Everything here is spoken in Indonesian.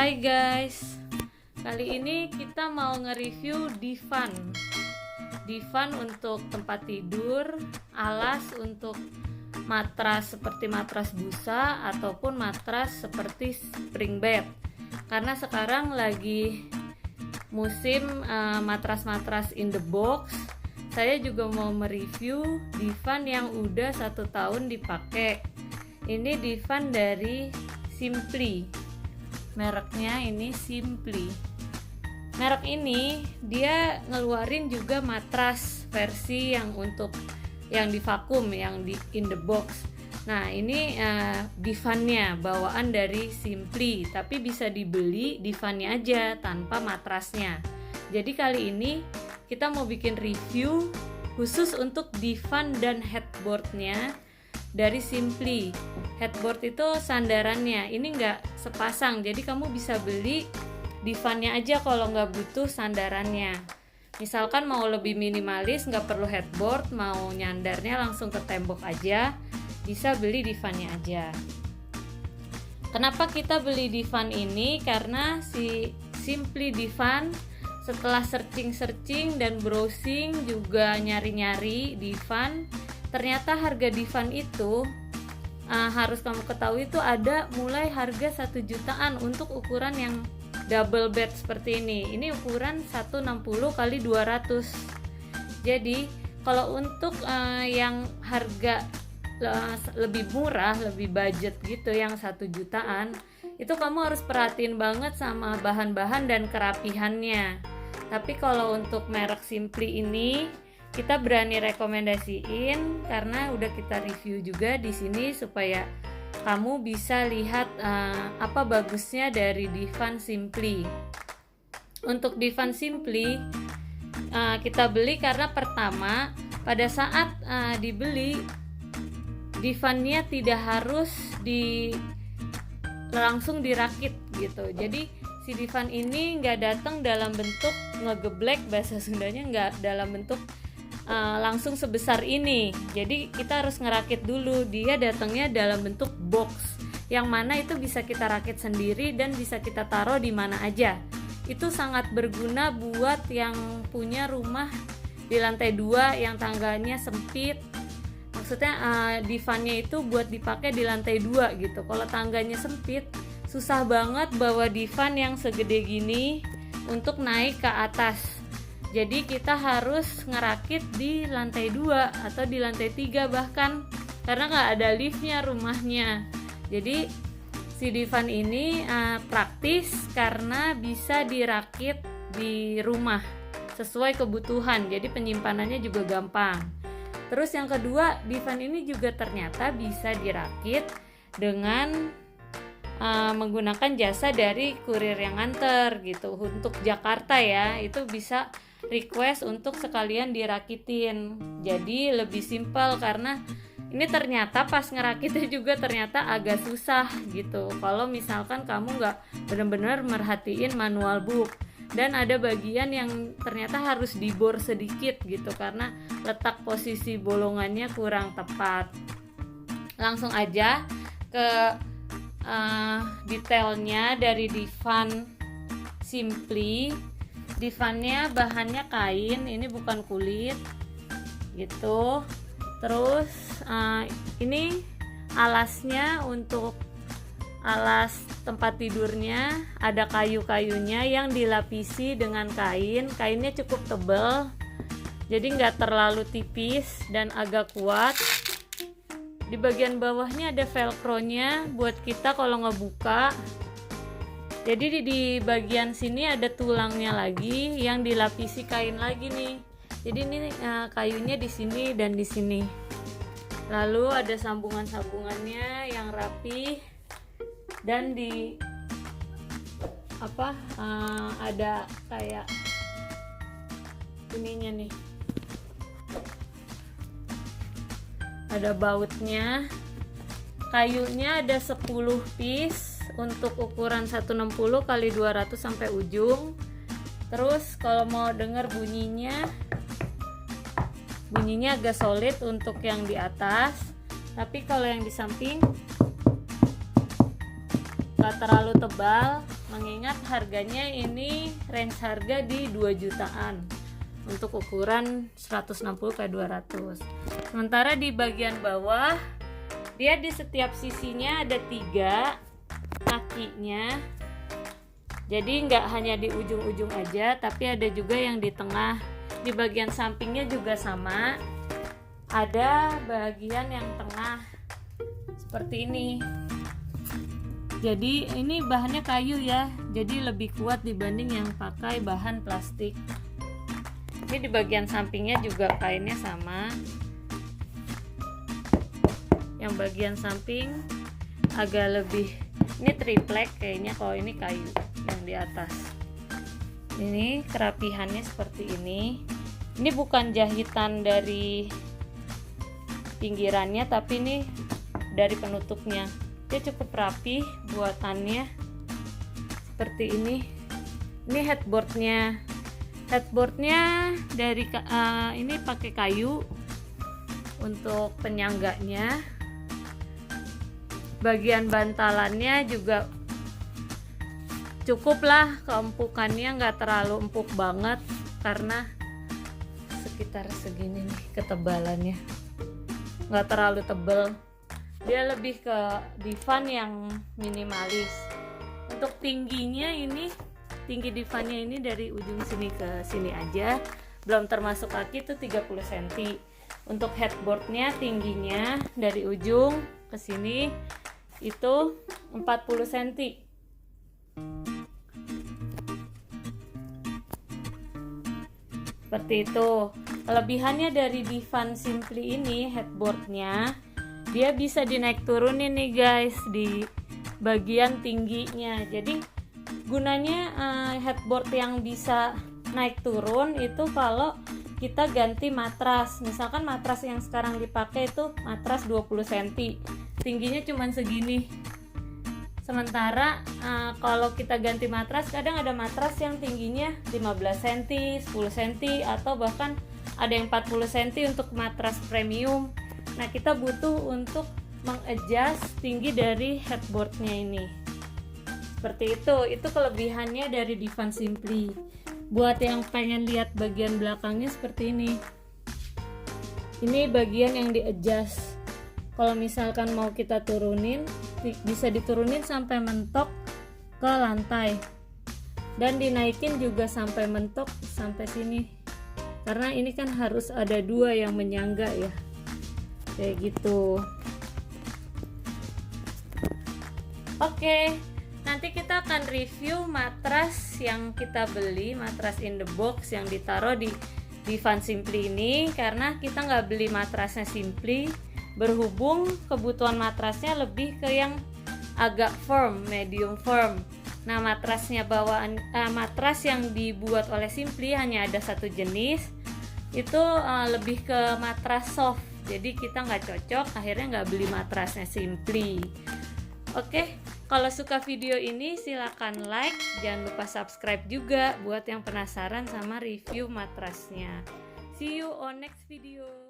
Hai guys, kali ini kita mau nge-review divan. Divan untuk tempat tidur, alas untuk matras seperti matras busa ataupun matras seperti spring bed. Karena sekarang lagi musim matras-matras in the box, saya juga mau mereview divan yang udah 1 tahun dipakai. Ini divan dari Simply. Mereknya ini Simply. Merek ini dia ngeluarin juga matras versi yang untuk yang di vakum, yang di in the box. Nah ini divannya bawaan dari Simply, tapi bisa dibeli divannya aja tanpa matrasnya. Jadi kali ini kita mau bikin review khusus untuk divan dan headboardnya dari Simply. Headboard itu sandarannya, ini nggak sepasang, jadi kamu bisa beli divannya aja kalau nggak butuh sandarannya. Misalkan mau lebih minimalis, nggak perlu headboard, mau nyandarnya langsung ke tembok aja, bisa beli divannya aja. Kenapa kita beli divan ini? Karena si Simply divan, setelah searching dan browsing juga nyari-nyari divan, ternyata harga divan itu harus kamu ketahui itu ada mulai harga 1 jutaan untuk ukuran yang double bed seperti ini. Ini ukuran 160 x 200. Jadi kalau untuk yang harga lebih murah, lebih budget gitu, yang 1 jutaan, itu kamu harus perhatiin banget sama bahan-bahan dan kerapihannya. Tapi kalau untuk merek Simply ini kita berani rekomendasiin karena udah kita review juga di sini supaya kamu bisa lihat apa bagusnya dari divan Simply. Untuk divan Simply kita beli karena pertama pada saat dibeli divannya tidak harus langsung dirakit gitu. Jadi si divan ini nggak datang dalam bentuk ngegeblek, bahasa Sundanya nggak dalam bentuk langsung sebesar ini. Jadi kita harus ngerakit dulu. Dia datangnya dalam bentuk box, yang mana itu bisa kita rakit sendiri dan bisa kita taruh di mana aja. Itu sangat berguna buat yang punya rumah di lantai 2 yang tangganya sempit. Maksudnya divannya itu buat dipakai di lantai 2 gitu. Kalau tangganya sempit, susah banget bawa divan yang segede gini untuk naik ke atas. Jadi kita harus ngerakit di lantai 2 atau di lantai 3 bahkan, karena nggak ada liftnya rumahnya. Jadi si divan ini praktis karena bisa dirakit di rumah sesuai kebutuhan, jadi penyimpanannya juga gampang. Terus yang kedua, divan ini juga ternyata bisa dirakit dengan menggunakan jasa dari kurir yang nganter gitu. Untuk Jakarta ya, itu bisa request untuk sekalian dirakitin. Jadi lebih simpel karena ini ternyata pas ngerakitnya juga ternyata agak susah gitu. Kalau misalkan kamu nggak benar-benar merhatiin manual book, dan ada bagian yang ternyata harus dibor sedikit gitu karena letak posisi bolongannya kurang tepat. Langsung aja ke detailnya dari divan Simply. Divannya bahannya kain, ini bukan kulit gitu. Terus ini alasnya, untuk alas tempat tidurnya ada kayu-kayunya yang dilapisi dengan kain. Kainnya cukup tebal, jadi nggak terlalu tipis dan agak kuat. Di bagian bawahnya ada velcro-nya buat kita kalau ngebuka. Jadi di bagian sini ada tulangnya lagi yang dilapisi kain lagi nih. Jadi ini kayunya di sini dan di sini. Lalu ada sambungan-sambungannya yang rapi, dan di ada kayak ininya nih. Ada bautnya. Kayunya ada 10 piece untuk ukuran 160 x 200 sampai ujung. Terus kalau mau denger bunyinya agak solid untuk yang di atas, tapi kalau yang di samping nggak terlalu tebal, mengingat harganya ini range harga di 2 jutaan untuk ukuran 160x200. Sementara di bagian bawah dia di setiap sisinya ada 3 kakinya, jadi nggak hanya di ujung-ujung aja, tapi ada juga yang di tengah. Di bagian sampingnya juga sama, ada bagian yang tengah seperti ini. Jadi ini bahannya kayu ya, jadi lebih kuat dibanding yang pakai bahan plastik. Ini di bagian sampingnya juga kainnya sama. Yang bagian samping agak lebih, ini triplek kayaknya, kalau ini kayu yang di atas. Ini kerapihannya seperti ini. Ini bukan jahitan dari pinggirannya, tapi ini dari penutupnya. Dia cukup rapi buatannya seperti ini. Ini headboardnya dari ini pakai kayu untuk penyangganya. Bagian bantalannya juga cukup lah, keempukannya nggak terlalu empuk banget karena sekitar segini nih ketebalannya, nggak terlalu tebel. Dia lebih ke divan yang minimalis. Untuk tingginya ini, tinggi divannya ini dari ujung sini ke sini aja, belum termasuk kaki, itu 30 cm. Untuk headboardnya tingginya dari ujung ke sini itu 40 cm. Seperti itu. Kelebihannya dari Divan Simply ini, headboardnya dia bisa dinaik turunin nih guys di bagian tingginya. Jadi gunanya headboard yang bisa naik turun itu kalau kita ganti matras. Misalkan matras yang sekarang dipakai itu matras 20 cm, tingginya cuma segini. Sementara kalau kita ganti matras, kadang ada matras yang tingginya 15 cm, 10 cm, atau bahkan ada yang 40 cm untuk matras premium. Nah, kita butuh untuk mengadjust tinggi dari headboardnya ini. Seperti itu kelebihannya dari Divan Simply. Buat yang pengen lihat bagian belakangnya seperti ini. Ini bagian yang di-adjust. Kalau misalkan mau kita turunin, bisa diturunin sampai mentok ke lantai. Dan dinaikin juga sampai mentok sampai sini. Karena ini kan harus ada 2 yang menyangga ya. Kayak gitu. Oke, nanti kita akan review matras yang kita beli, matras in the box yang ditaruh di Divan Simply ini, karena kita nggak beli matrasnya Simply, berhubung kebutuhan matrasnya lebih ke yang agak firm, medium firm. Nah, matrasnya matras yang dibuat oleh Simply hanya ada 1 jenis, itu lebih ke matras soft. Jadi kita nggak cocok, akhirnya nggak beli matrasnya Simply. Oke, kalau suka video ini silakan like, jangan lupa subscribe juga buat yang penasaran sama review matrasnya. See you on next video.